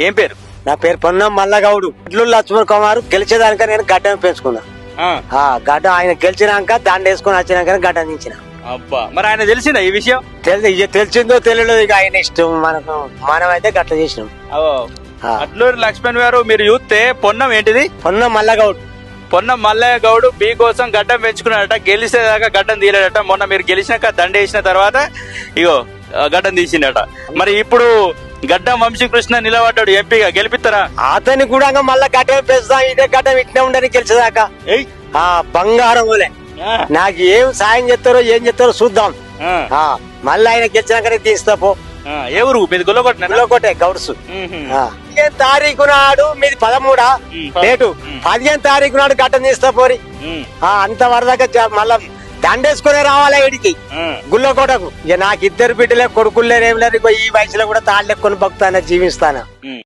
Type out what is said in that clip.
ఏం పేరు? నా పేరు పొన్నం మల్లగౌడు. ఇడ్లు లక్ష్మణ్ కుమార్ గెలిచేదానిక నేను గడ్డం పెంచుకున్నా. గడ్డం ఆయన గెలిచినాక దాన్ని వేసుకుని వచ్చినాక గడ్డం దించిన. అబ్బా, మరి ఆయన తెలిసిందా ఈ విషయం? తెలిసిందో తెలియలేదు, ఇక ఆయన ఇష్టం. మనమైతే గట్ల చేసినాం. అట్లూరి లక్ష్మణ్ గారు, మీరు చూస్తే పొన్నం ఏంటిది? పొన్నం మల్లగౌడు. పొన్నం మల్లయ్య గౌడు బీ కోసం గడ్డం పెంచుకున్నాడట. గెలిచేదాకా గడ్డం తీయలేడట. మొన్న మీరు గెలిచినాక దండేసిన తర్వాత ఇగో గడ్డం తీసిండట. మరి ఇప్పుడు గడ్డం వంశీకృష్ణ నిలబడ్డాడు ఎంపీగా, గెలిపిస్తారా? అతని కూడా మళ్ళా గడ్డం పెంచుదాం, ఇదే గడ్డం ఇట్నే ఉండని గెలిచేదాకా. బంగారం నాకు ఏం సాయం చేస్తారో ఏం చేస్తారో చూద్దాం. మళ్ళీ ఆయన గెలిచినాకనే తీస్తా పో. ఏ ఊరు మీది? గొల్లకోటే గౌడ్స్. 15 తారీఖు నాడు మీది 13 డేటు. 15 తారీఖు నాడు గడ్డం తీస్తా పోరి. అంత వరదాకా మళ్ళా దండేసుకునే రావాలా ఇడికి గుల్లకోటకు. ఇక నాకు 2 బిడ్డలే, కొడుకులు లేరు, ఏం లేరు. ఈ వయసులో కూడా తాళ్ళెక్కుని బతుకుతానా, జీవిస్తానా.